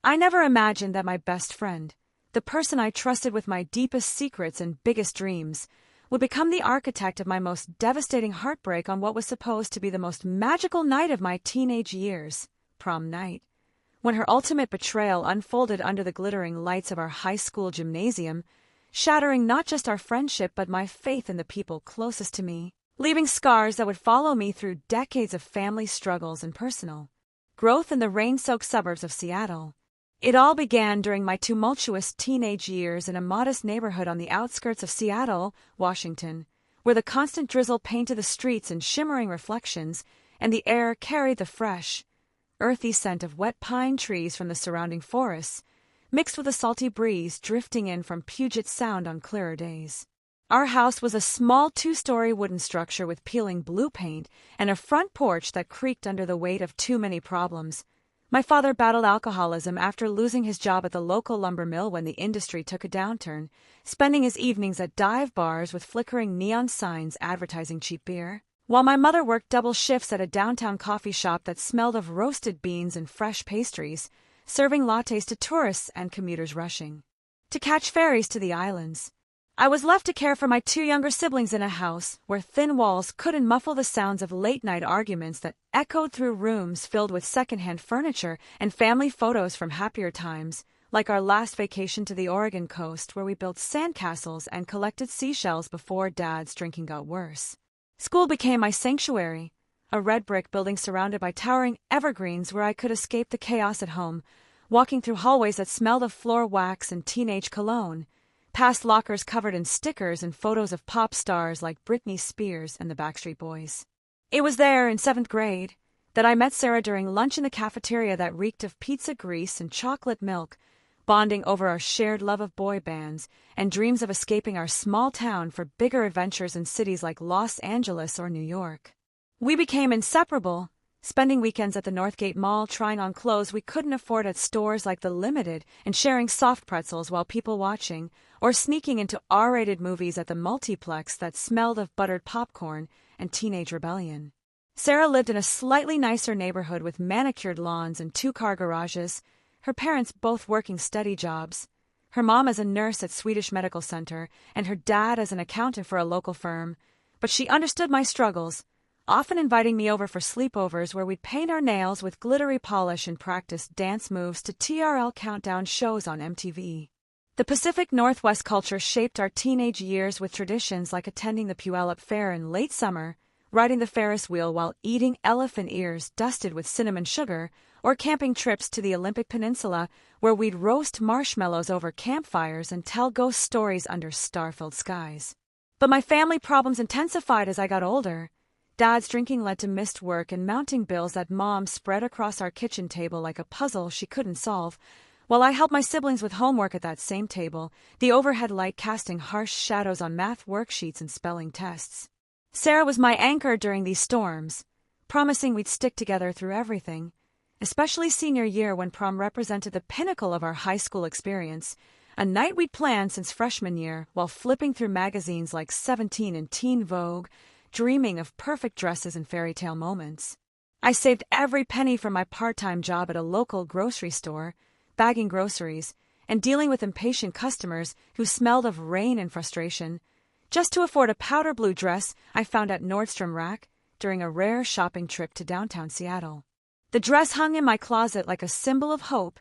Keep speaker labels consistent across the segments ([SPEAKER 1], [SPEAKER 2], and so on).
[SPEAKER 1] I never imagined that my best friend, the person I trusted with my deepest secrets and biggest dreams, would become the architect of my most devastating heartbreak on what was supposed to be the most magical night of my teenage years, prom night. When her ultimate betrayal unfolded under the glittering lights of our high school gymnasium, shattering not just our friendship but my faith in the people closest to me, leaving scars that would follow me through decades of family struggles and personal growth in the rain-soaked suburbs of Seattle. It all began during my tumultuous teenage years in a modest neighborhood on the outskirts of Seattle, Washington, where the constant drizzle painted the streets in shimmering reflections and the air carried the fresh, earthy scent of wet pine trees from the surrounding forests, mixed with a salty breeze drifting in from Puget Sound on clearer days. Our house was a small 2-story wooden structure with peeling blue paint and a front porch that creaked under the weight of too many problems. My father battled alcoholism after losing his job at the local lumber mill when the industry took a downturn, spending his evenings at dive bars with flickering neon signs advertising cheap beer, while my mother worked double shifts at a downtown coffee shop that smelled of roasted beans and fresh pastries, serving lattes to tourists and commuters rushing to catch ferries to the islands. I was left to care for my 2 younger siblings in a house where thin walls couldn't muffle the sounds of late-night arguments that echoed through rooms filled with secondhand furniture and family photos from happier times, like our last vacation to the Oregon coast where we built sandcastles and collected seashells before Dad's drinking got worse. School became my sanctuary, a red brick building surrounded by towering evergreens where I could escape the chaos at home, walking through hallways that smelled of floor wax and teenage cologne, past lockers covered in stickers and photos of pop stars like Britney Spears and the Backstreet Boys. It was there, in 7th grade, that I met Sarah during lunch in the cafeteria that reeked of pizza grease and chocolate milk, bonding over our shared love of boy bands and dreams of escaping our small town for bigger adventures in cities like Los Angeles or New York. We became inseparable, spending weekends at the Northgate Mall trying on clothes we couldn't afford at stores like The Limited and sharing soft pretzels while people watching, or sneaking into R-rated movies at the multiplex that smelled of buttered popcorn and teenage rebellion. Sarah lived in a slightly nicer neighborhood with manicured lawns and 2-car garages, her parents both working steady jobs, her mom as a nurse at Swedish Medical Center and her dad as an accountant for a local firm, but she understood my struggles, often inviting me over for sleepovers where we'd paint our nails with glittery polish and practice dance moves to TRL countdown shows on MTV. The Pacific Northwest culture shaped our teenage years with traditions like attending the Puyallup Fair in late summer, riding the Ferris wheel while eating elephant ears dusted with cinnamon sugar, or camping trips to the Olympic Peninsula where we'd roast marshmallows over campfires and tell ghost stories under star-filled skies. But my family problems intensified as I got older. Dad's drinking led to missed work and mounting bills that Mom spread across our kitchen table like a puzzle she couldn't solve, while I helped my siblings with homework at that same table, the overhead light casting harsh shadows on math worksheets and spelling tests. Sarah was my anchor during these storms, promising we'd stick together through everything, especially senior year when prom represented the pinnacle of our high school experience, a night we'd planned since freshman year while flipping through magazines like 17 and Teen Vogue, dreaming of perfect dresses and fairy tale moments. I saved every penny from my part-time job at a local grocery store, bagging groceries, and dealing with impatient customers who smelled of rain and frustration, just to afford a powder blue dress I found at Nordstrom Rack during a rare shopping trip to downtown Seattle. The dress hung in my closet like a symbol of hope,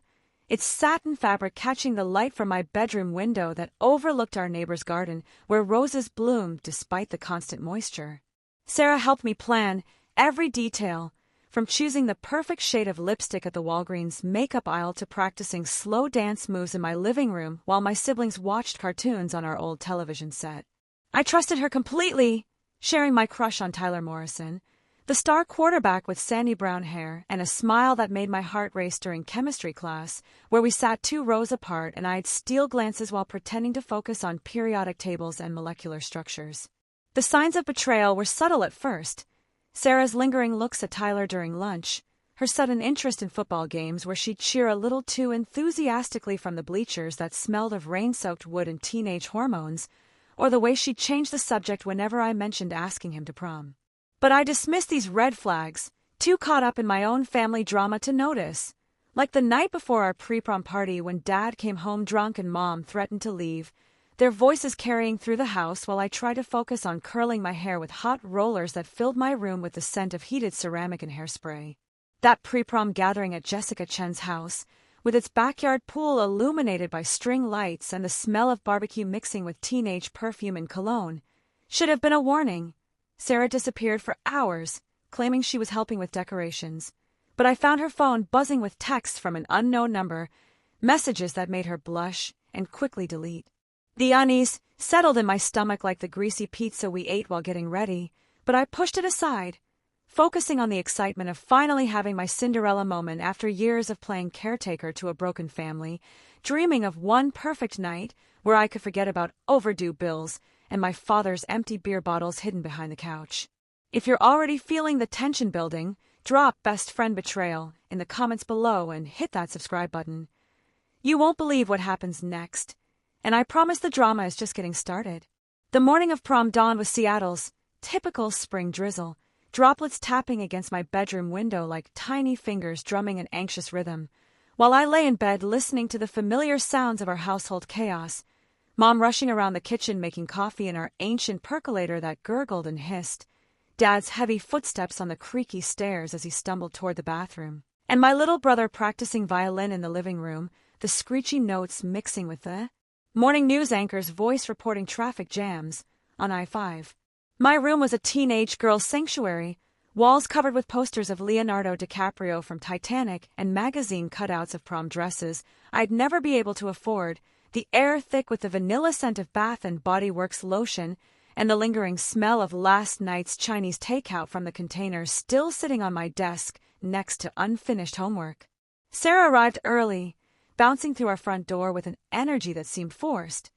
[SPEAKER 1] its satin fabric catching the light from my bedroom window that overlooked our neighbor's garden where roses bloomed despite the constant moisture. Sarah helped me plan every detail, from choosing the perfect shade of lipstick at the Walgreens makeup aisle to practicing slow dance moves in my living room while my siblings watched cartoons on our old television set. I trusted her completely, sharing my crush on Tyler Morrison, the star quarterback with sandy brown hair and a smile that made my heart race during chemistry class, where we sat 2 rows apart and I'd steal glances while pretending to focus on periodic tables and molecular structures. The signs of betrayal were subtle at first. Sarah's lingering looks at Tyler during lunch, her sudden interest in football games where she'd cheer a little too enthusiastically from the bleachers that smelled of rain-soaked wood and teenage hormones, or the way she'd change the subject whenever I mentioned asking him to prom. But I dismissed these red flags, too caught up in my own family drama to notice. Like the night before our pre-prom party when Dad came home drunk and Mom threatened to leave, their voices carrying through the house while I tried to focus on curling my hair with hot rollers that filled my room with the scent of heated ceramic and hairspray. That pre-prom gathering at Jessica Chen's house, with its backyard pool illuminated by string lights and the smell of barbecue mixing with teenage perfume and cologne, should have been a warning. Sarah disappeared for hours, claiming she was helping with decorations, but I found her phone buzzing with texts from an unknown number, messages that made her blush and quickly delete. The unease settled in my stomach like the greasy pizza we ate while getting ready, but I pushed it aside, focusing on the excitement of finally having my Cinderella moment after years of playing caretaker to a broken family, dreaming of one perfect night where I could forget about overdue bills and my father's empty beer bottles hidden behind the couch. If you're already feeling the tension building, drop Best Friend Betrayal in the comments below and hit that subscribe button. You won't believe what happens next, and I promise the drama is just getting started. The morning of prom dawned with Seattle's typical spring drizzle, droplets tapping against my bedroom window like tiny fingers drumming an anxious rhythm, while I lay in bed listening to the familiar sounds of our household chaos, Mom rushing around the kitchen making coffee in our ancient percolator that gurgled and hissed, Dad's heavy footsteps on the creaky stairs as he stumbled toward the bathroom, and my little brother practicing violin in the living room, the screechy notes mixing with the morning news anchor's voice reporting traffic jams on I-5. My room was a teenage girl's sanctuary, walls covered with posters of Leonardo DiCaprio from Titanic and magazine cutouts of prom dresses I'd never be able to afford, the air thick with the vanilla scent of Bath and Body Works lotion, and the lingering smell of last night's Chinese takeout from the container still sitting on my desk next to unfinished homework. Sarah arrived early, bouncing through our front door with an energy that seemed forced,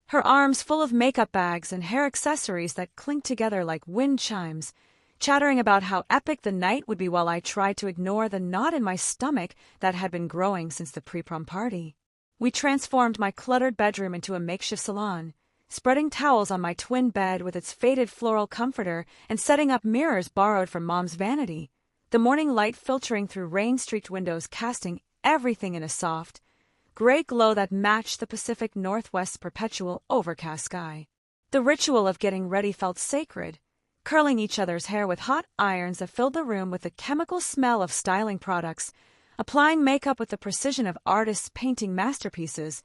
[SPEAKER 1] her arms full of makeup bags and hair accessories that clinked together like wind chimes, chattering about how epic the night would be while I tried to ignore the knot in my stomach that had been growing since the pre-prom party. We transformed my cluttered bedroom into a makeshift salon, spreading towels on my twin bed with its faded floral comforter and setting up mirrors borrowed from Mom's vanity, the morning light filtering through rain-streaked windows casting everything in a soft, gray glow that matched the Pacific Northwest's perpetual overcast sky. The ritual of getting ready felt sacred, curling each other's hair with hot irons that filled the room with the chemical smell of styling products, applying makeup with the precision of artists painting masterpieces,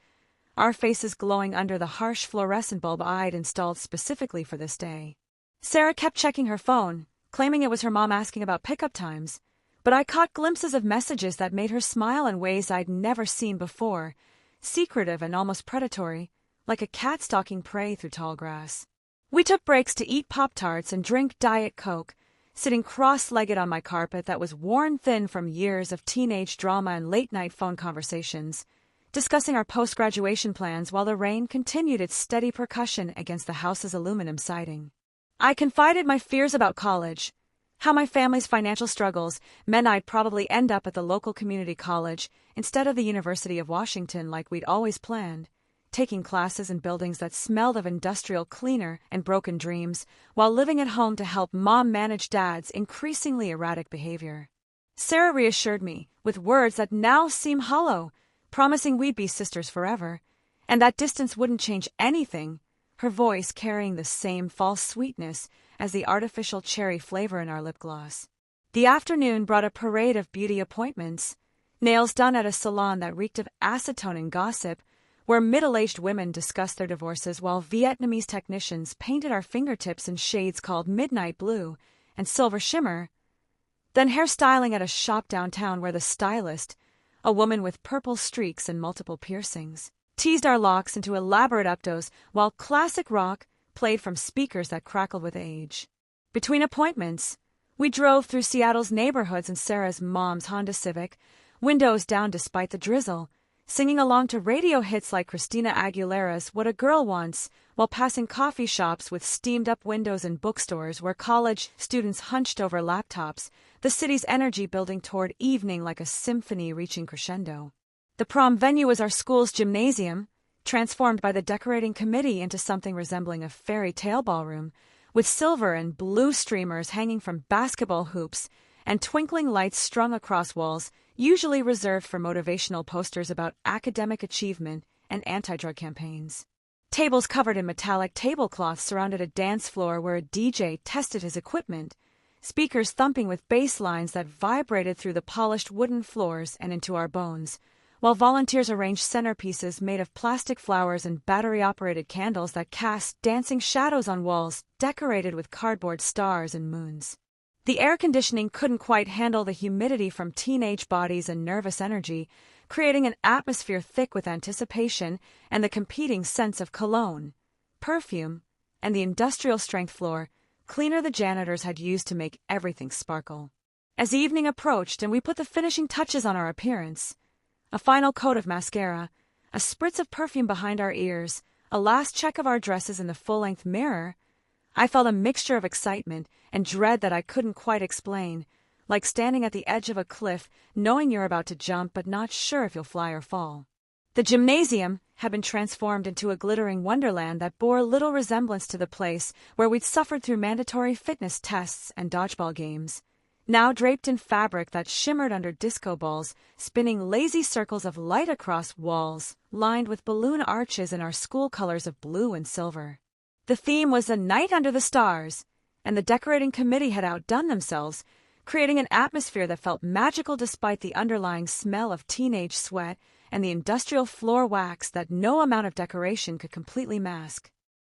[SPEAKER 1] our faces glowing under the harsh fluorescent bulb I'd installed specifically for this day. Sarah kept checking her phone, claiming it was her mom asking about pickup times, but I caught glimpses of messages that made her smile in ways I'd never seen before, secretive and almost predatory, like a cat stalking prey through tall grass. We took breaks to eat Pop-Tarts and drink Diet Coke, sitting cross-legged on my carpet that was worn thin from years of teenage drama and late-night phone conversations, discussing our post-graduation plans while the rain continued its steady percussion against the house's aluminum siding. I confided my fears about college, how my family's financial struggles meant I'd probably end up at the local community college instead of the University of Washington like we'd always planned, taking classes in buildings that smelled of industrial cleaner and broken dreams while living at home to help Mom manage Dad's increasingly erratic behavior. Sarah reassured me with words that now seem hollow, promising we'd be sisters forever, and that distance wouldn't change anything, her voice carrying the same false sweetness as the artificial cherry flavor in our lip gloss. The afternoon brought a parade of beauty appointments, nails done at a salon that reeked of acetone and gossip, where middle-aged women discussed their divorces while Vietnamese technicians painted our fingertips in shades called midnight blue and silver shimmer, then hairstyling at a shop downtown where the stylist, a woman with purple streaks and multiple piercings, teased our locks into elaborate updos while classic rock played from speakers that crackled with age. Between appointments, we drove through Seattle's neighborhoods in Sarah's mom's Honda Civic, windows down despite the drizzle, singing along to radio hits like Christina Aguilera's What a Girl Wants, while passing coffee shops with steamed-up windows and bookstores where college students hunched over laptops, the city's energy building toward evening like a symphony reaching crescendo. The prom venue was our school's gymnasium, transformed by the decorating committee into something resembling a fairy tale ballroom, with silver and blue streamers hanging from basketball hoops and twinkling lights strung across walls, usually reserved for motivational posters about academic achievement and anti-drug campaigns. Tables covered in metallic tablecloths surrounded a dance floor where a DJ tested his equipment, speakers thumping with bass lines that vibrated through the polished wooden floors and into our bones, while volunteers arranged centerpieces made of plastic flowers and battery-operated candles that cast dancing shadows on walls decorated with cardboard stars and moons. The air conditioning couldn't quite handle the humidity from teenage bodies and nervous energy, creating an atmosphere thick with anticipation and the competing scents of cologne, perfume, and the industrial-strength floor cleaner the janitors had used to make everything sparkle. As evening approached and we put the finishing touches on our appearance, a final coat of mascara, a spritz of perfume behind our ears, a last check of our dresses in the full-length mirror, I felt a mixture of excitement and dread that I couldn't quite explain, like standing at the edge of a cliff, knowing you're about to jump but not sure if you'll fly or fall. The gymnasium had been transformed into a glittering wonderland that bore little resemblance to the place where we'd suffered through mandatory fitness tests and dodgeball games. Now draped in fabric that shimmered under disco balls, spinning lazy circles of light across walls, lined with balloon arches in our school colors of blue and silver. The theme was a night under the stars, and the decorating committee had outdone themselves, creating an atmosphere that felt magical despite the underlying smell of teenage sweat and the industrial floor wax that no amount of decoration could completely mask.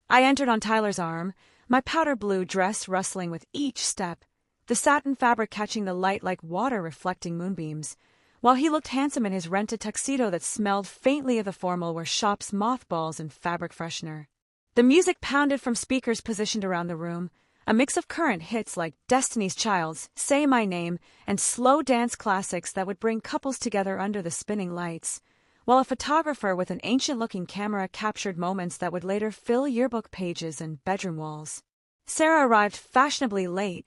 [SPEAKER 1] I entered on Tyler's arm, my powder blue dress rustling with each step, the satin fabric catching the light like water reflecting moonbeams, while he looked handsome in his rented tuxedo that smelled faintly of the formal where shops mothballs and fabric freshener. The music pounded from speakers positioned around the room, a mix of current hits like Destiny's Child's Say My Name and slow dance classics that would bring couples together under the spinning lights, while a photographer with an ancient-looking camera captured moments that would later fill yearbook pages and bedroom walls. Sarah arrived fashionably late,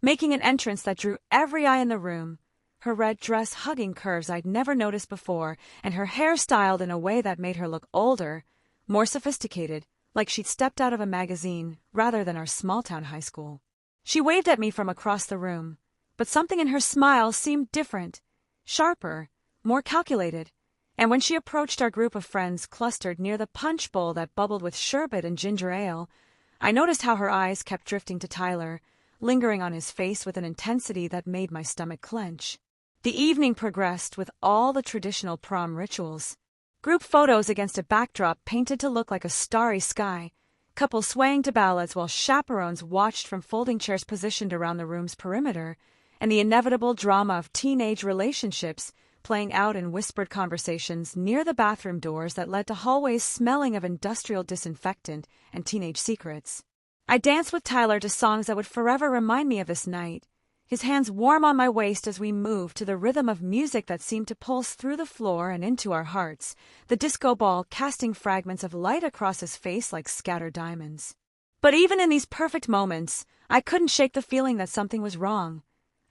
[SPEAKER 1] making an entrance that drew every eye in the room, her red dress hugging curves I'd never noticed before and her hair styled in a way that made her look older, more sophisticated, like she'd stepped out of a magazine rather than our small-town high school. She waved at me from across the room, but something in her smile seemed different, sharper, more calculated, and when she approached our group of friends clustered near the punch bowl that bubbled with sherbet and ginger ale, I noticed how her eyes kept drifting to Tyler, lingering on his face with an intensity that made my stomach clench. The evening progressed with all the traditional prom rituals. Group photos against a backdrop painted to look like a starry sky, couples swaying to ballads while chaperones watched from folding chairs positioned around the room's perimeter, and the inevitable drama of teenage relationships playing out in whispered conversations near the bathroom doors that led to hallways smelling of industrial disinfectant and teenage secrets. I danced with Tyler to songs that would forever remind me of this night, his hands warm on my waist as we moved to the rhythm of music that seemed to pulse through the floor and into our hearts, the disco ball casting fragments of light across his face like scattered diamonds. But even in these perfect moments, I couldn't shake the feeling that something was wrong,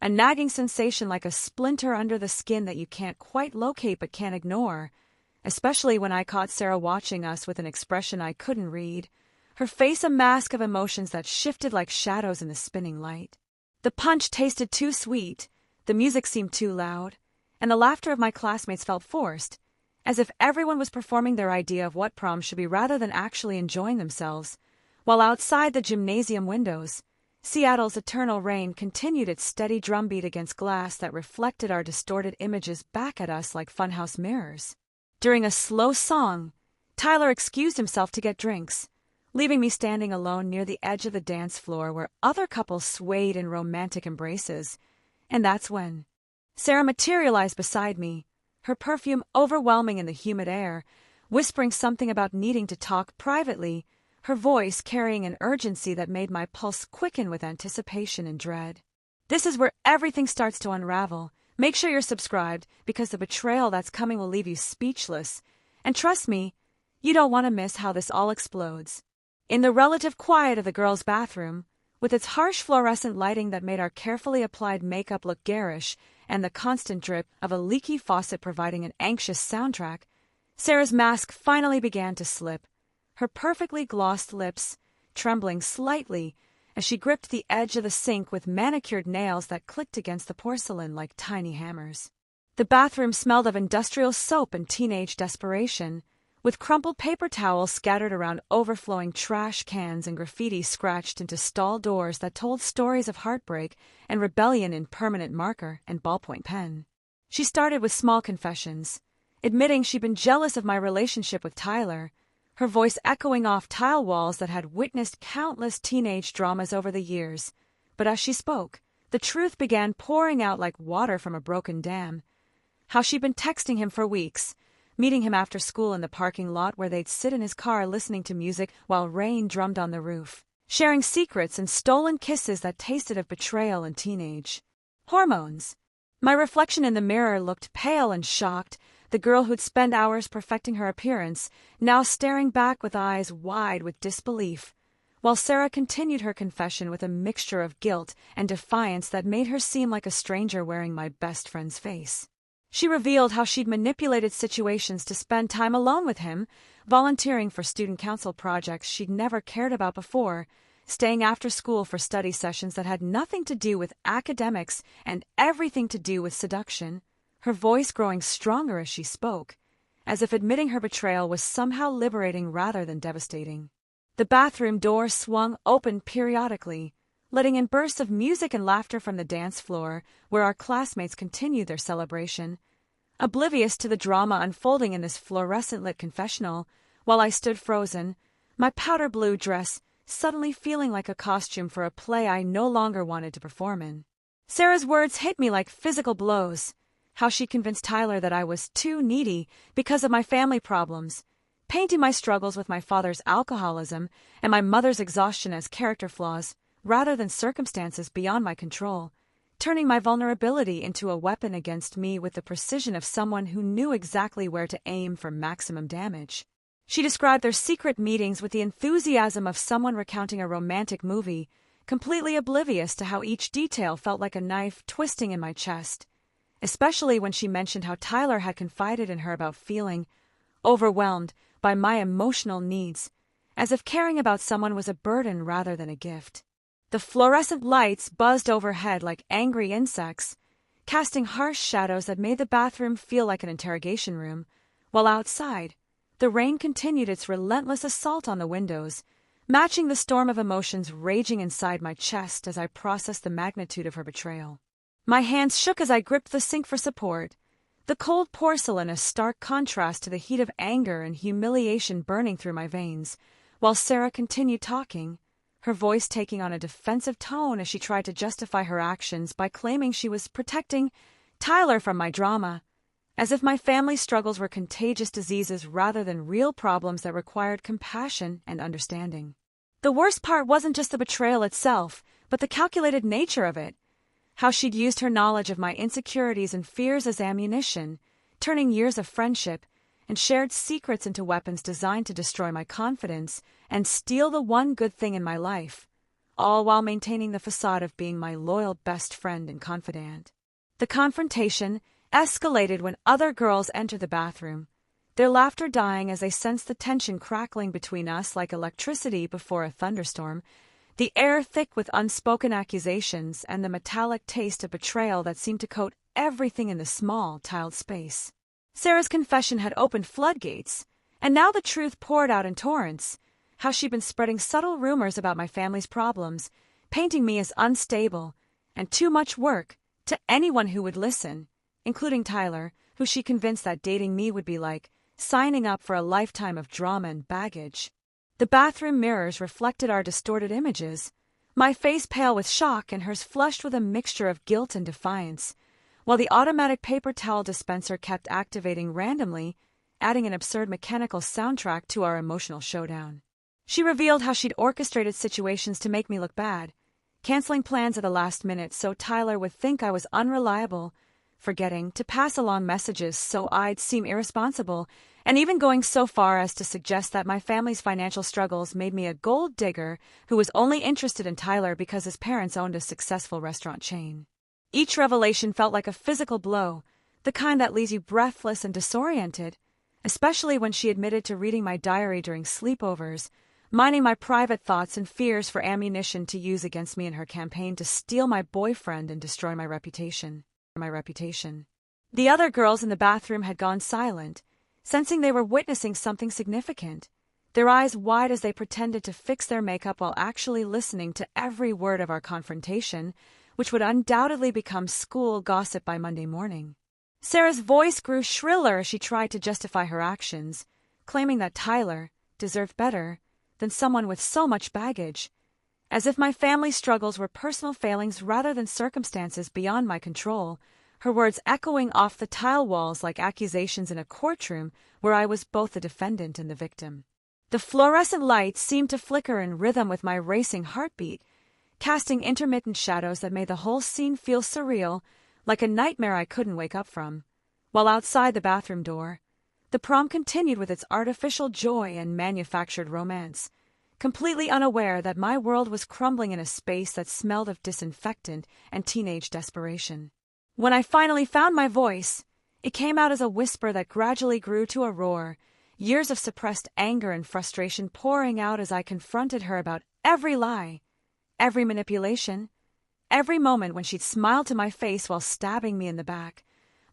[SPEAKER 1] a nagging sensation like a splinter under the skin that you can't quite locate but can't ignore, especially when I caught Sarah watching us with an expression I couldn't read, her face a mask of emotions that shifted like shadows in the spinning light. The punch tasted too sweet, the music seemed too loud, and the laughter of my classmates felt forced, as if everyone was performing their idea of what prom should be rather than actually enjoying themselves, while outside the gymnasium windows, Seattle's eternal rain continued its steady drumbeat against glass that reflected our distorted images back at us like funhouse mirrors. During a slow song, Tyler excused himself to get drinks, leaving me standing alone near the edge of the dance floor where other couples swayed in romantic embraces. And that's when Sarah materialized beside me, her perfume overwhelming in the humid air, whispering something about needing to talk privately, her voice carrying an urgency that made my pulse quicken with anticipation and dread. This is where everything starts to unravel. Make sure you're subscribed, because the betrayal that's coming will leave you speechless. And trust me, you don't want to miss how this all explodes. In the relative quiet of the girls' bathroom, with its harsh fluorescent lighting that made our carefully applied makeup look garish and the constant drip of a leaky faucet providing an anxious soundtrack, Sarah's mask finally began to slip, her perfectly glossed lips trembling slightly as she gripped the edge of the sink with manicured nails that clicked against the porcelain like tiny hammers. The bathroom smelled of industrial soap and teenage desperation, with crumpled paper towels scattered around overflowing trash cans and graffiti scratched into stall doors that told stories of heartbreak and rebellion in permanent marker and ballpoint pen. She started with small confessions, admitting she'd been jealous of my relationship with Tyler, her voice echoing off tile walls that had witnessed countless teenage dramas over the years. But as she spoke, the truth began pouring out like water from a broken dam. How she'd been texting him for weeks, meeting him after school in the parking lot where they'd sit in his car listening to music while rain drummed on the roof, sharing secrets and stolen kisses that tasted of betrayal and teenage hormones. My reflection in the mirror looked pale and shocked, the girl who'd spent hours perfecting her appearance, now staring back with eyes wide with disbelief, while Sarah continued her confession with a mixture of guilt and defiance that made her seem like a stranger wearing my best friend's face. She revealed how she'd manipulated situations to spend time alone with him, volunteering for student council projects she'd never cared about before, staying after school for study sessions that had nothing to do with academics and everything to do with seduction, her voice growing stronger as she spoke, as if admitting her betrayal was somehow liberating rather than devastating. The bathroom door swung open periodically, letting in bursts of music and laughter from the dance floor, where our classmates continued their celebration. Oblivious to the drama unfolding in this fluorescent-lit confessional, while I stood frozen, my powder blue dress suddenly feeling like a costume for a play I no longer wanted to perform in. Sarah's words hit me like physical blows. How she convinced Tyler that I was too needy because of my family problems, painting my struggles with my father's alcoholism and my mother's exhaustion as character flaws, rather than circumstances beyond my control, turning my vulnerability into a weapon against me with the precision of someone who knew exactly where to aim for maximum damage. She described their secret meetings with the enthusiasm of someone recounting a romantic movie, completely oblivious to how each detail felt like a knife twisting in my chest, especially when she mentioned how Tyler had confided in her about feeling overwhelmed by my emotional needs, as if caring about someone was a burden rather than a gift. The fluorescent lights buzzed overhead like angry insects, casting harsh shadows that made the bathroom feel like an interrogation room, while outside, the rain continued its relentless assault on the windows, matching the storm of emotions raging inside my chest as I processed the magnitude of her betrayal. My hands shook as I gripped the sink for support, the cold porcelain a stark contrast to the heat of anger and humiliation burning through my veins, while Sarah continued talking, her voice taking on a defensive tone as she tried to justify her actions by claiming she was protecting Tyler from my drama, as if my family's struggles were contagious diseases rather than real problems that required compassion and understanding. The worst part wasn't just the betrayal itself, but the calculated nature of it. How she'd used her knowledge of my insecurities and fears as ammunition, turning years of friendship and shared secrets into weapons designed to destroy my confidence and steal the one good thing in my life, all while maintaining the facade of being my loyal best friend and confidant. The confrontation escalated when other girls entered the bathroom, their laughter dying as they sensed the tension crackling between us like electricity before a thunderstorm, the air thick with unspoken accusations and the metallic taste of betrayal that seemed to coat everything in the small, tiled space. Sarah's confession had opened floodgates, and now the truth poured out in torrents, how she'd been spreading subtle rumors about my family's problems, painting me as unstable and too much work to anyone who would listen, including Tyler, who she convinced that dating me would be like signing up for a lifetime of drama and baggage. The bathroom mirrors reflected our distorted images, my face pale with shock and hers flushed with a mixture of guilt and defiance, while the automatic paper towel dispenser kept activating randomly, adding an absurd mechanical soundtrack to our emotional showdown. She revealed how she'd orchestrated situations to make me look bad, canceling plans at the last minute so Tyler would think I was unreliable, forgetting to pass along messages so I'd seem irresponsible, and even going so far as to suggest that my family's financial struggles made me a gold digger who was only interested in Tyler because his parents owned a successful restaurant chain. Each revelation felt like a physical blow, the kind that leaves you breathless and disoriented, especially when she admitted to reading my diary during sleepovers, mining my private thoughts and fears for ammunition to use against me in her campaign to steal my boyfriend and destroy my reputation. The other girls in the bathroom had gone silent, sensing they were witnessing something significant, their eyes wide as they pretended to fix their makeup while actually listening to every word of our confrontation, which would undoubtedly become school gossip by Monday morning. Sarah's voice grew shriller as she tried to justify her actions, claiming that Tyler deserved better than someone with so much baggage, as if my family struggles were personal failings rather than circumstances beyond my control, her words echoing off the tile walls like accusations in a courtroom where I was both the defendant and the victim. The fluorescent lights seemed to flicker in rhythm with my racing heartbeat, casting intermittent shadows that made the whole scene feel surreal, like a nightmare I couldn't wake up from. While outside the bathroom door, the prom continued with its artificial joy and manufactured romance, completely unaware that my world was crumbling in a space that smelled of disinfectant and teenage desperation. When I finally found my voice, it came out as a whisper that gradually grew to a roar, years of suppressed anger and frustration pouring out as I confronted her about every lie, every manipulation, every moment when she'd smile to my face while stabbing me in the back,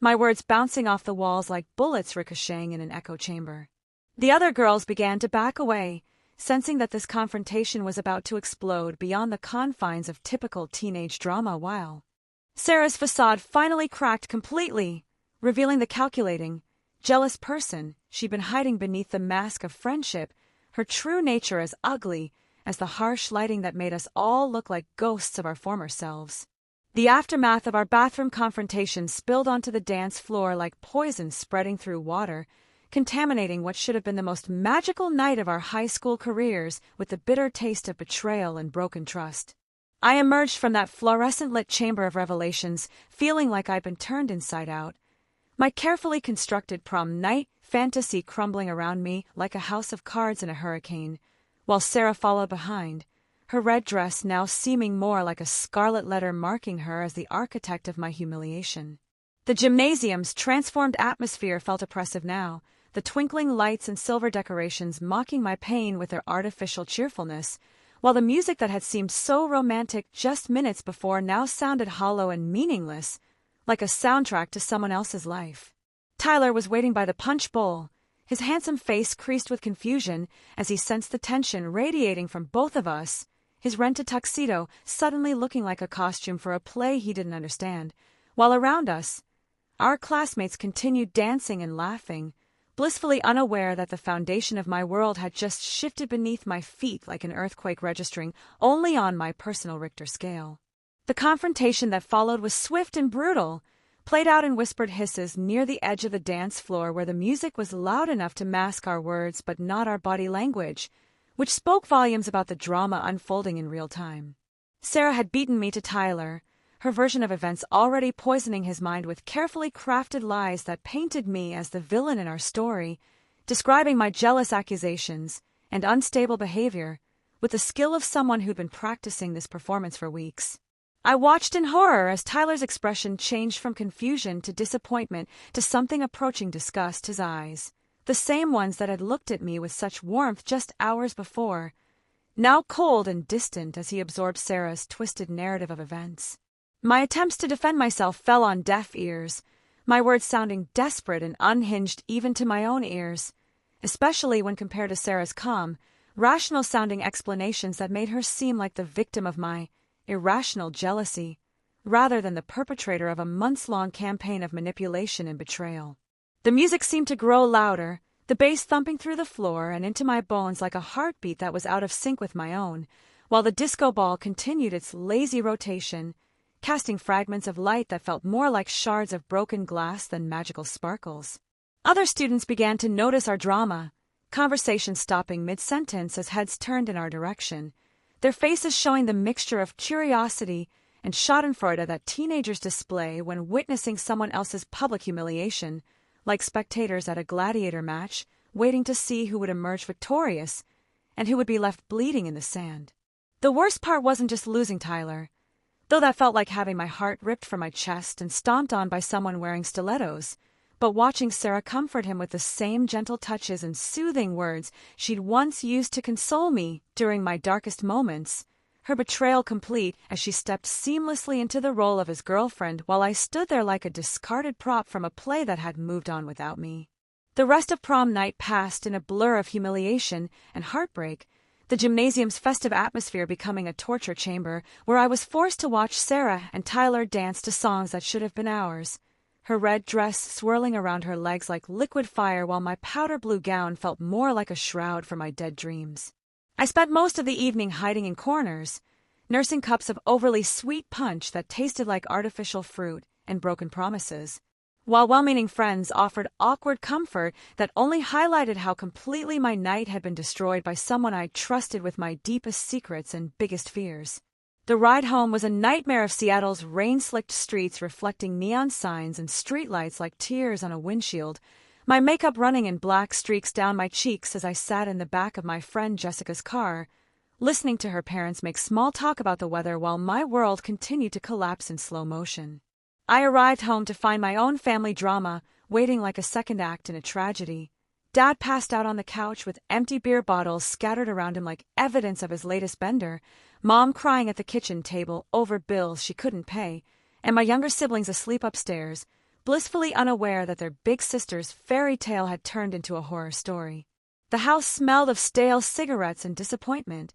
[SPEAKER 1] my words bouncing off the walls like bullets ricocheting in an echo chamber. The other girls began to back away, sensing that this confrontation was about to explode beyond the confines of typical teenage drama while Sarah's facade finally cracked completely, revealing the calculating, jealous person she'd been hiding beneath the mask of friendship, her true nature as ugly as the harsh lighting that made us all look like ghosts of our former selves. The aftermath of our bathroom confrontation spilled onto the dance floor like poison spreading through water, contaminating what should have been the most magical night of our high school careers with the bitter taste of betrayal and broken trust. I emerged from that fluorescent-lit chamber of revelations feeling like I'd been turned inside out, my carefully constructed prom night fantasy crumbling around me like a house of cards in a hurricane, while Sarah followed behind, her red dress now seeming more like a scarlet letter marking her as the architect of my humiliation. The gymnasium's transformed atmosphere felt oppressive now, the twinkling lights and silver decorations mocking my pain with their artificial cheerfulness, while the music that had seemed so romantic just minutes before now sounded hollow and meaningless, like a soundtrack to someone else's life. Tyler was waiting by the punch bowl, his handsome face creased with confusion as he sensed the tension radiating from both of us, his rented tuxedo suddenly looking like a costume for a play he didn't understand, while around us, our classmates continued dancing and laughing, blissfully unaware that the foundation of my world had just shifted beneath my feet like an earthquake registering only on my personal Richter scale. The confrontation that followed was swift and brutal, played out in whispered hisses near the edge of the dance floor where the music was loud enough to mask our words but not our body language, which spoke volumes about the drama unfolding in real time. Sarah had beaten me to Tyler, her version of events already poisoning his mind with carefully crafted lies that painted me as the villain in our story, describing my jealous accusations and unstable behavior with the skill of someone who'd been practicing this performance for weeks. I watched in horror as Tyler's expression changed from confusion to disappointment to something approaching disgust, his eyes, the same ones that had looked at me with such warmth just hours before, now cold and distant as he absorbed Sarah's twisted narrative of events. My attempts to defend myself fell on deaf ears, my words sounding desperate and unhinged even to my own ears, especially when compared to Sarah's calm, rational-sounding explanations that made her seem like the victim of my irrational jealousy, rather than the perpetrator of a months-long campaign of manipulation and betrayal. The music seemed to grow louder, the bass thumping through the floor and into my bones like a heartbeat that was out of sync with my own, while the disco ball continued its lazy rotation, casting fragments of light that felt more like shards of broken glass than magical sparkles. Other students began to notice our drama, conversation stopping mid-sentence as heads turned in our direction, their faces showing the mixture of curiosity and schadenfreude that teenagers display when witnessing someone else's public humiliation, like spectators at a gladiator match, waiting to see who would emerge victorious and who would be left bleeding in the sand. The worst part wasn't just losing Tyler, though that felt like having my heart ripped from my chest and stomped on by someone wearing stilettos, but watching Sarah comfort him with the same gentle touches and soothing words she'd once used to console me during my darkest moments, her betrayal complete as she stepped seamlessly into the role of his girlfriend while I stood there like a discarded prop from a play that had moved on without me. The rest of prom night passed in a blur of humiliation and heartbreak, the gymnasium's festive atmosphere becoming a torture chamber where I was forced to watch Sarah and Tyler dance to songs that should have been ours, her red dress swirling around her legs like liquid fire while my powder blue gown felt more like a shroud for my dead dreams. I spent most of the evening hiding in corners, nursing cups of overly sweet punch that tasted like artificial fruit and broken promises, while well-meaning friends offered awkward comfort that only highlighted how completely my night had been destroyed by someone I trusted with my deepest secrets and biggest fears. The ride home was a nightmare of Seattle's rain-slicked streets reflecting neon signs and streetlights like tears on a windshield, my makeup running in black streaks down my cheeks as I sat in the back of my friend Jessica's car, listening to her parents make small talk about the weather while my world continued to collapse in slow motion. I arrived home to find my own family drama waiting like a second act in a tragedy. Dad passed out on the couch with empty beer bottles scattered around him like evidence of his latest bender, Mom crying at the kitchen table over bills she couldn't pay, and my younger siblings asleep upstairs, blissfully unaware that their big sister's fairy tale had turned into a horror story. The house smelled of stale cigarettes and disappointment,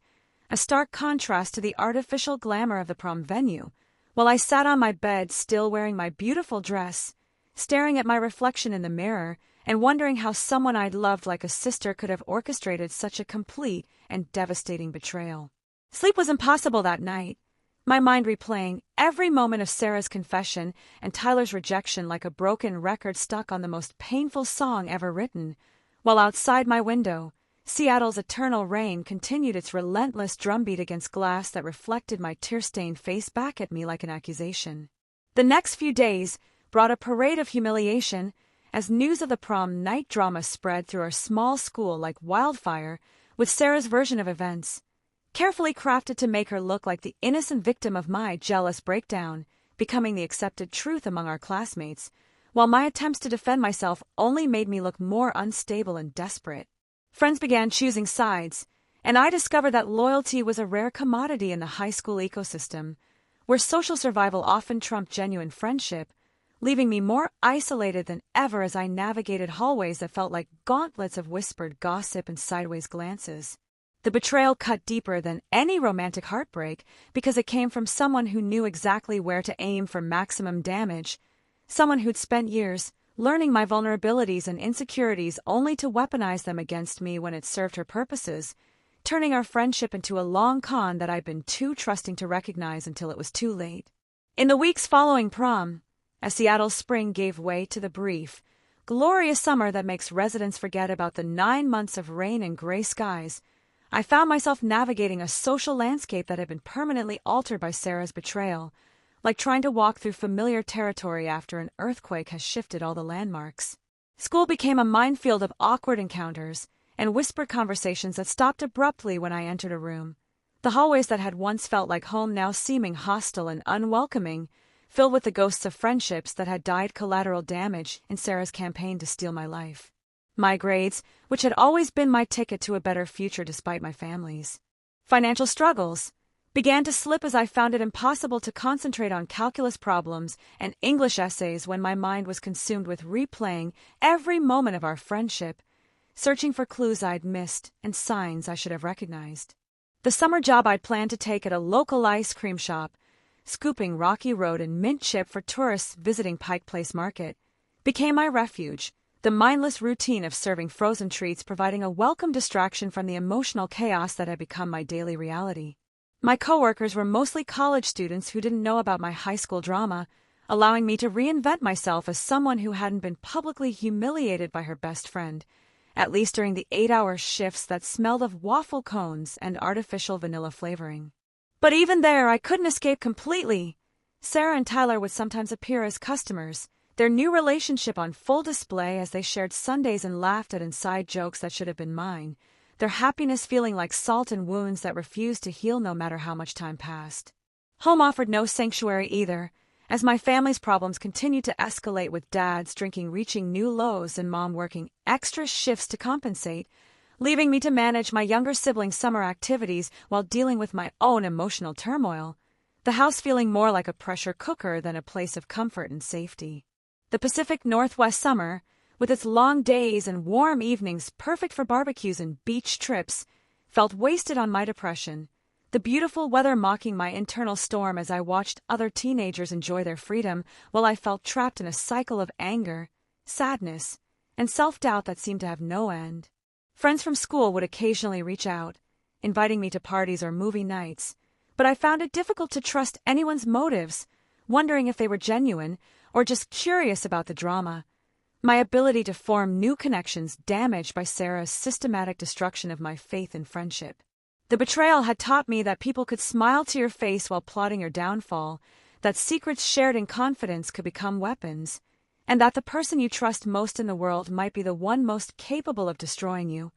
[SPEAKER 1] a stark contrast to the artificial glamour of the prom venue, while I sat on my bed still wearing my beautiful dress, staring at my reflection in the mirror and wondering how someone I'd loved like a sister could have orchestrated such a complete and devastating betrayal. Sleep was impossible that night, my mind replaying every moment of Sarah's confession and Tyler's rejection like a broken record stuck on the most painful song ever written, while outside my window, Seattle's eternal rain continued its relentless drumbeat against glass that reflected my tear-stained face back at me like an accusation. The next few days brought a parade of humiliation as news of the prom night drama spread through our small school like wildfire, with Sarah's version of events, carefully crafted to make her look like the innocent victim of my jealous breakdown, becoming the accepted truth among our classmates, while my attempts to defend myself only made me look more unstable and desperate. Friends began choosing sides, and I discovered that loyalty was a rare commodity in the high school ecosystem, where social survival often trumped genuine friendship, leaving me more isolated than ever as I navigated hallways that felt like gauntlets of whispered gossip and sideways glances. The betrayal cut deeper than any romantic heartbreak because it came from someone who knew exactly where to aim for maximum damage, someone who'd spent years learning my vulnerabilities and insecurities only to weaponize them against me when it served her purposes, turning our friendship into a long con that I'd been too trusting to recognize until it was too late. In the weeks following prom, as Seattle's spring gave way to the brief, glorious summer that makes residents forget about the 9 months of rain and gray skies, I found myself navigating a social landscape that had been permanently altered by Sarah's betrayal, like trying to walk through familiar territory after an earthquake has shifted all the landmarks. School became a minefield of awkward encounters and whispered conversations that stopped abruptly when I entered a room, the hallways that had once felt like home now seeming hostile and unwelcoming, filled with the ghosts of friendships that had died collateral damage in Sarah's campaign to steal my life. My grades, which had always been my ticket to a better future despite my family's financial struggles, began to slip as I found it impossible to concentrate on calculus problems and English essays when my mind was consumed with replaying every moment of our friendship, searching for clues I'd missed and signs I should have recognized. The summer job I'd planned to take at a local ice cream shop, scooping Rocky Road and mint chip for tourists visiting Pike Place Market, became my refuge, the mindless routine of serving frozen treats providing a welcome distraction from the emotional chaos that had become my daily reality. My coworkers were mostly college students who didn't know about my high school drama, allowing me to reinvent myself as someone who hadn't been publicly humiliated by her best friend, at least during the 8-hour shifts that smelled of waffle cones and artificial vanilla flavoring. But even there, I couldn't escape completely. Sarah and Tyler would sometimes appear as customers, their new relationship on full display as they shared sundaes and laughed at inside jokes that should have been mine, their happiness feeling like salt in wounds that refused to heal no matter how much time passed. Home offered no sanctuary either, as my family's problems continued to escalate, with Dad's drinking reaching new lows and Mom working extra shifts to compensate, leaving me to manage my younger siblings' summer activities while dealing with my own emotional turmoil, the house feeling more like a pressure cooker than a place of comfort and safety. The Pacific Northwest summer, with its long days and warm evenings perfect for barbecues and beach trips, felt wasted on my depression, the beautiful weather mocking my internal storm as I watched other teenagers enjoy their freedom while I felt trapped in a cycle of anger, sadness, and self-doubt that seemed to have no end. Friends from school would occasionally reach out, inviting me to parties or movie nights, but I found it difficult to trust anyone's motives, wondering if they were genuine or just curious about the drama. My ability to form new connections damaged by Sarah's systematic destruction of my faith and friendship. The betrayal had taught me that people could smile to your face while plotting your downfall, that secrets shared in confidence could become weapons, and that the person you trust most in the world might be the one most capable of destroying you.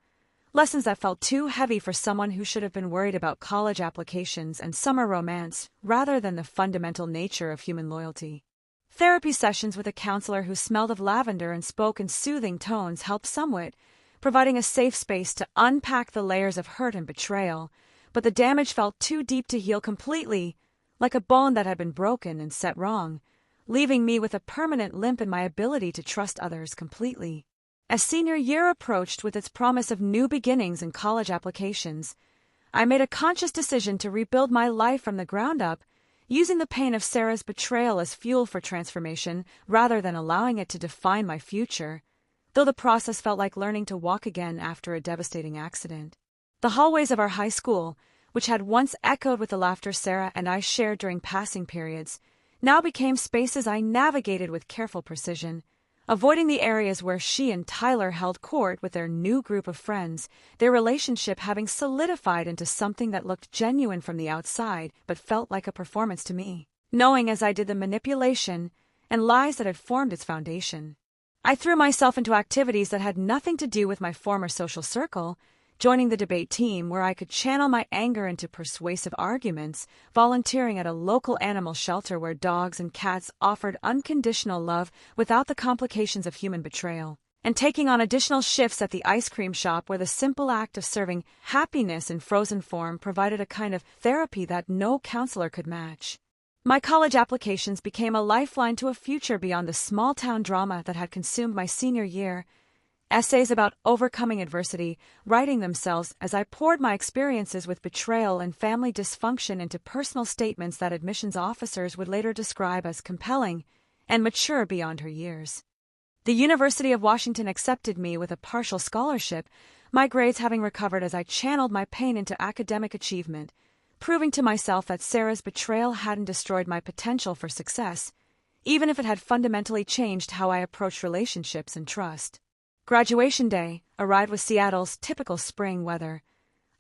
[SPEAKER 1] Lessons that felt too heavy for someone who should have been worried about college applications and summer romance rather than the fundamental nature of human loyalty. Therapy sessions with a counselor who smelled of lavender and spoke in soothing tones helped somewhat, providing a safe space to unpack the layers of hurt and betrayal, but the damage felt too deep to heal completely, like a bone that had been broken and set wrong, leaving me with a permanent limp in my ability to trust others completely. As senior year approached with its promise of new beginnings and college applications, I made a conscious decision to rebuild my life from the ground up, using the pain of Sarah's betrayal as fuel for transformation rather than allowing it to define my future, though the process felt like learning to walk again after a devastating accident. The hallways of our high school, which had once echoed with the laughter Sarah and I shared during passing periods, now became spaces I navigated with careful precision, avoiding the areas where she and Tyler held court with their new group of friends, their relationship having solidified into something that looked genuine from the outside but felt like a performance to me, knowing as I did the manipulation and lies that had formed its foundation. I threw myself into activities that had nothing to do with my former social circle, joining the debate team where I could channel my anger into persuasive arguments, volunteering at a local animal shelter where dogs and cats offered unconditional love without the complications of human betrayal, and taking on additional shifts at the ice cream shop where the simple act of serving happiness in frozen form provided a kind of therapy that no counselor could match. My college applications became a lifeline to a future beyond the small-town drama that had consumed my senior year, essays about overcoming adversity, writing themselves as I poured my experiences with betrayal and family dysfunction into personal statements that admissions officers would later describe as compelling and mature beyond her years. The University of Washington accepted me with a partial scholarship, my grades having recovered as I channeled my pain into academic achievement, proving to myself that Sarah's betrayal hadn't destroyed my potential for success, even if it had fundamentally changed how I approached relationships and trust. Graduation day arrived with Seattle's typical spring weather,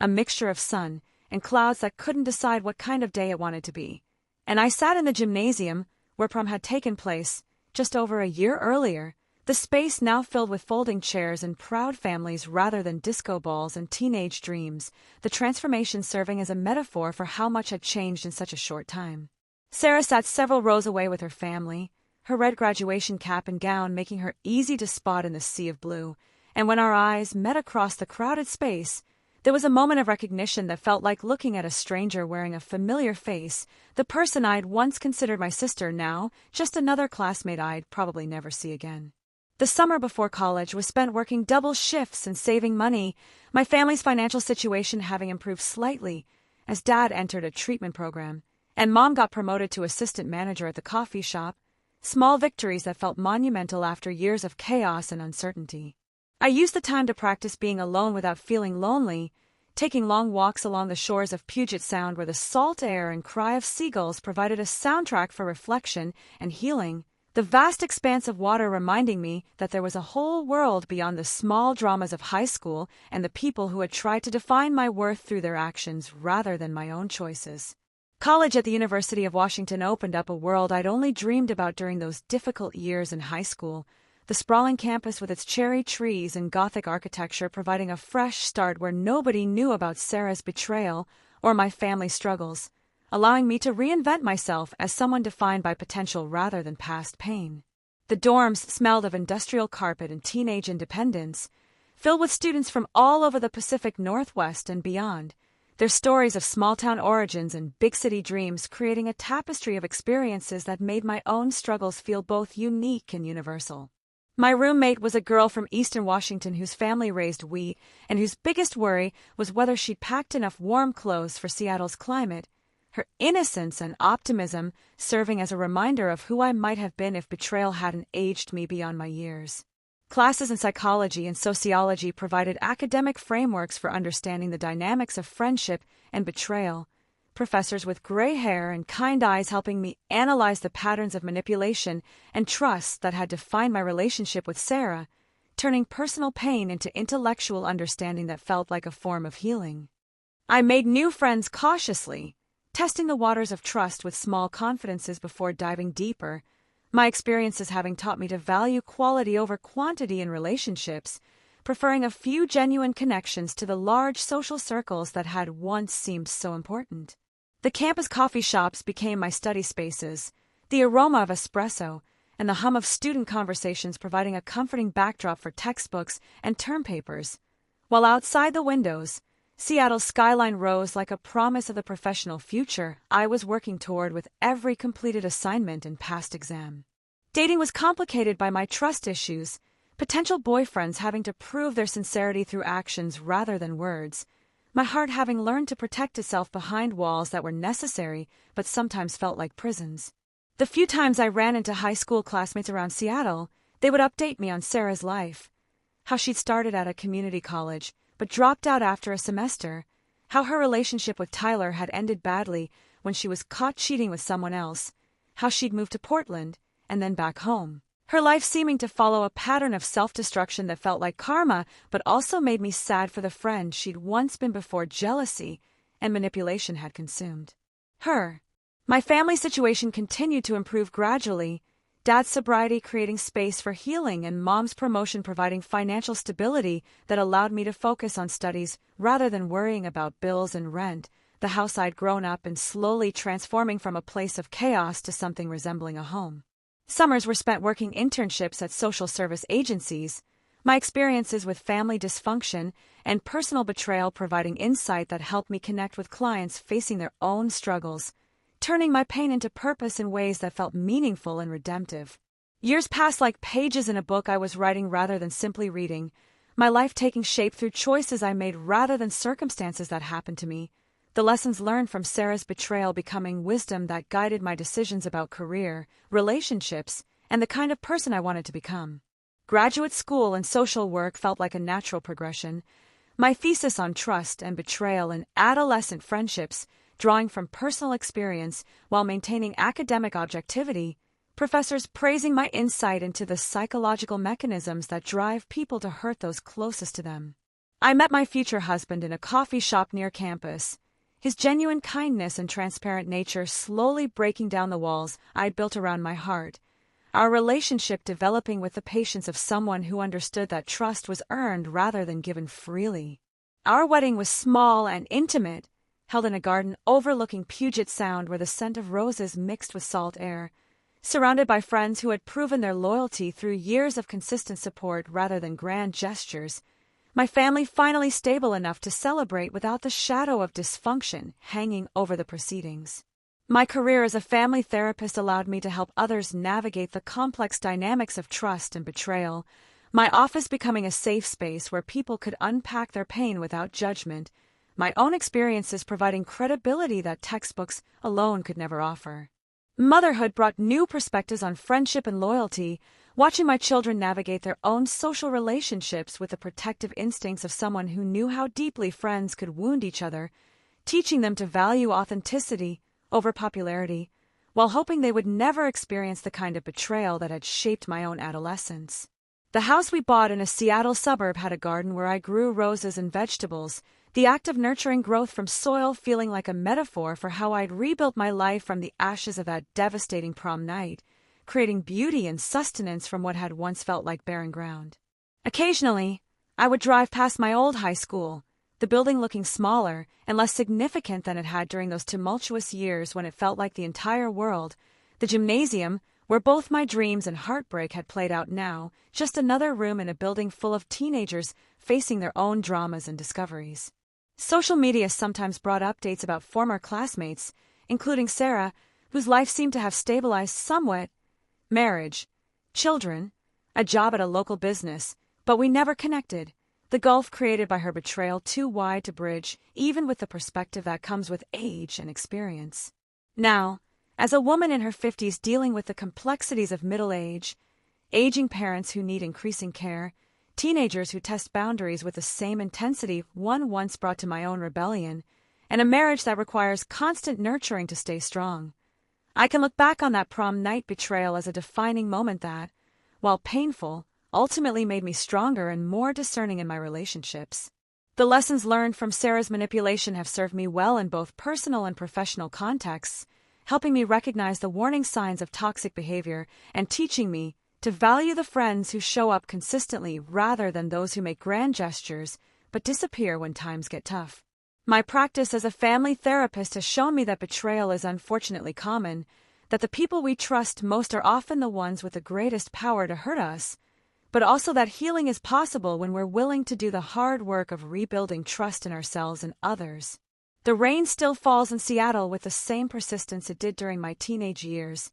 [SPEAKER 1] a mixture of sun and clouds that couldn't decide what kind of day it wanted to be, and I sat in the gymnasium where prom had taken place just over a year earlier, the space now filled with folding chairs and proud families rather than disco balls and teenage dreams, the transformation serving as a metaphor for how much had changed in such a short time. Sarah sat several rows away with her family, her red graduation cap and gown making her easy to spot in the sea of blue, and when our eyes met across the crowded space, there was a moment of recognition that felt like looking at a stranger wearing a familiar face, the person I'd once considered my sister, now just another classmate I'd probably never see again. The summer before college was spent working double shifts and saving money, my family's financial situation having improved slightly as Dad entered a treatment program, and Mom got promoted to assistant manager at the coffee shop, small victories that felt monumental after years of chaos and uncertainty. I used the time to practice being alone without feeling lonely, taking long walks along the shores of Puget Sound where the salt air and cry of seagulls provided a soundtrack for reflection and healing, the vast expanse of water reminding me that there was a whole world beyond the small dramas of high school and the people who had tried to define my worth through their actions rather than my own choices. College at the University of Washington opened up a world I'd only dreamed about during those difficult years in high school, the sprawling campus with its cherry trees and Gothic architecture providing a fresh start where nobody knew about Sarah's betrayal or my family struggles, allowing me to reinvent myself as someone defined by potential rather than past pain. The dorms smelled of industrial carpet and teenage independence, filled with students from all over the Pacific Northwest and beyond, their stories of small-town origins and big-city dreams creating a tapestry of experiences that made my own struggles feel both unique and universal. My roommate was a girl from Eastern Washington whose family raised wheat and whose biggest worry was whether she'd packed enough warm clothes for Seattle's climate, her innocence and optimism serving as a reminder of who I might have been if betrayal hadn't aged me beyond my years. Classes in psychology and sociology provided academic frameworks for understanding the dynamics of friendship and betrayal, professors with gray hair and kind eyes helping me analyze the patterns of manipulation and trust that had defined my relationship with Sarah, turning personal pain into intellectual understanding that felt like a form of healing. I made new friends cautiously, testing the waters of trust with small confidences before diving deeper, my experiences having taught me to value quality over quantity in relationships, preferring a few genuine connections to the large social circles that had once seemed so important. The campus coffee shops became my study spaces, the aroma of espresso and the hum of student conversations providing a comforting backdrop for textbooks and term papers, while outside the windows, Seattle's skyline rose like a promise of the professional future I was working toward with every completed assignment and passed exam. Dating was complicated by my trust issues, potential boyfriends having to prove their sincerity through actions rather than words, my heart having learned to protect itself behind walls that were necessary but sometimes felt like prisons. The few times I ran into high school classmates around Seattle, they would update me on Sarah's life, how she'd started at a community college but dropped out after a semester, how her relationship with Tyler had ended badly when she was caught cheating with someone else, how she'd moved to Portland and then back home, her life seeming to follow a pattern of self-destruction that felt like karma but also made me sad for the friend she'd once been before jealousy and manipulation had consumed her. My family situation continued to improve gradually, Dad's sobriety creating space for healing and Mom's promotion providing financial stability that allowed me to focus on studies rather than worrying about bills and rent, the house I'd grown up in slowly transforming from a place of chaos to something resembling a home. Summers were spent working internships at social service agencies, my experiences with family dysfunction and personal betrayal providing insight that helped me connect with clients facing their own struggles, turning my pain into purpose in ways that felt meaningful and redemptive. Years passed like pages in a book I was writing rather than simply reading, my life taking shape through choices I made rather than circumstances that happened to me, the lessons learned from Sarah's betrayal becoming wisdom that guided my decisions about career, relationships, and the kind of person I wanted to become. Graduate school and social work felt like a natural progression, my thesis on trust and betrayal in adolescent friendships drawing from personal experience while maintaining academic objectivity, professors praising my insight into the psychological mechanisms that drive people to hurt those closest to them. I met my future husband in a coffee shop near campus, his genuine kindness and transparent nature slowly breaking down the walls I'd built around my heart, our relationship developing with the patience of someone who understood that trust was earned rather than given freely. Our wedding was small and intimate, held in a garden overlooking Puget Sound where the scent of roses mixed with salt air, surrounded by friends who had proven their loyalty through years of consistent support rather than grand gestures, my family finally stable enough to celebrate without the shadow of dysfunction hanging over the proceedings. My career as a family therapist allowed me to help others navigate the complex dynamics of trust and betrayal, my office becoming a safe space where people could unpack their pain without judgment, my own experiences providing credibility that textbooks alone could never offer. Motherhood brought new perspectives on friendship and loyalty, watching my children navigate their own social relationships with the protective instincts of someone who knew how deeply friends could wound each other, teaching them to value authenticity over popularity, while hoping they would never experience the kind of betrayal that had shaped my own adolescence. The house we bought in a Seattle suburb had a garden where I grew roses and vegetables, the act of nurturing growth from soil feeling like a metaphor for how I'd rebuilt my life from the ashes of that devastating prom night, creating beauty and sustenance from what had once felt like barren ground. Occasionally, I would drive past my old high school, the building looking smaller and less significant than it had during those tumultuous years when it felt like the entire world, the gymnasium, where both my dreams and heartbreak had played out now, just another room in a building full of teenagers facing their own dramas and discoveries. Social media sometimes brought updates about former classmates, including Sarah, whose life seemed to have stabilized somewhat, marriage, children, a job at a local business, but we never connected. The gulf created by her betrayal too wide to bridge, even with the perspective that comes with age and experience. Now, as a woman in her 50s dealing with the complexities of middle age, aging parents who need increasing care, teenagers who test boundaries with the same intensity one once brought to my own rebellion, and a marriage that requires constant nurturing to stay strong, I can look back on that prom night betrayal as a defining moment that, while painful, ultimately made me stronger and more discerning in my relationships. The lessons learned from Sarah's manipulation have served me well in both personal and professional contexts, helping me recognize the warning signs of toxic behavior and teaching me to value the friends who show up consistently rather than those who make grand gestures but disappear when times get tough. My practice as a family therapist has shown me that betrayal is unfortunately common, that the people we trust most are often the ones with the greatest power to hurt us, but also that healing is possible when we're willing to do the hard work of rebuilding trust in ourselves and others. The rain still falls in Seattle with the same persistence it did during my teenage years,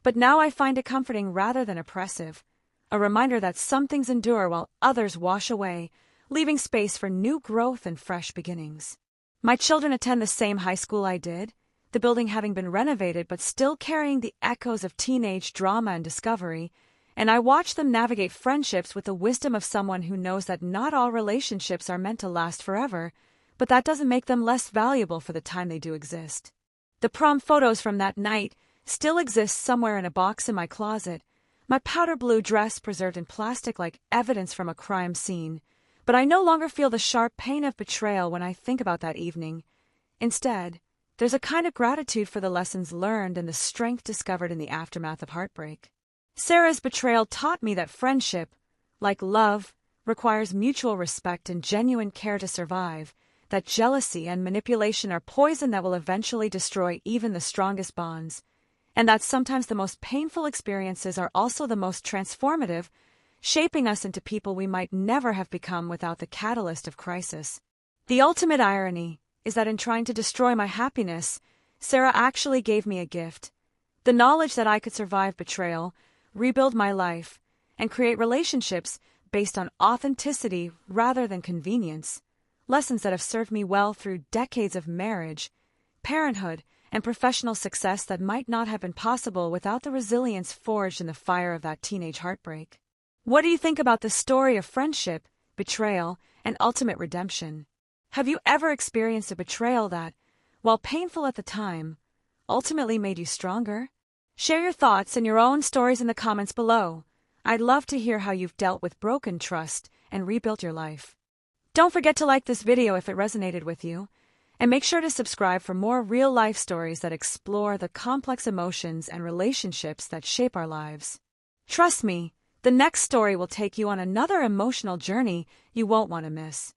[SPEAKER 1] but now I find it comforting rather than oppressive, a reminder that some things endure while others wash away, leaving space for new growth and fresh beginnings. My children attend the same high school I did, the building having been renovated but still carrying the echoes of teenage drama and discovery, and I watch them navigate friendships with the wisdom of someone who knows that not all relationships are meant to last forever, but that doesn't make them less valuable for the time they do exist. The prom photos from that night still exist somewhere in a box in my closet, my powder blue dress preserved in plastic like evidence from a crime scene, but I no longer feel the sharp pain of betrayal when I think about that evening. Instead, there's a kind of gratitude for the lessons learned and the strength discovered in the aftermath of heartbreak. Sarah's betrayal taught me that friendship, like love, requires mutual respect and genuine care to survive, that jealousy and manipulation are poison that will eventually destroy even the strongest bonds, and that sometimes the most painful experiences are also the most transformative, shaping us into people we might never have become without the catalyst of crisis. The ultimate irony is that in trying to destroy my happiness, Sarah actually gave me a gift: the knowledge that I could survive betrayal, rebuild my life, and create relationships based on authenticity rather than convenience, lessons that have served me well through decades of marriage, parenthood, and professional success that might not have been possible without the resilience forged in the fire of that teenage heartbreak. What do you think about the story of friendship, betrayal, and ultimate redemption? Have you ever experienced a betrayal that, while painful at the time, ultimately made you stronger? Share your thoughts and your own stories in the comments below. I'd love to hear how you've dealt with broken trust and rebuilt your life. Don't forget to like this video if it resonated with you, and make sure to subscribe for more real-life stories that explore the complex emotions and relationships that shape our lives. Trust me, the next story will take you on another emotional journey you won't want to miss.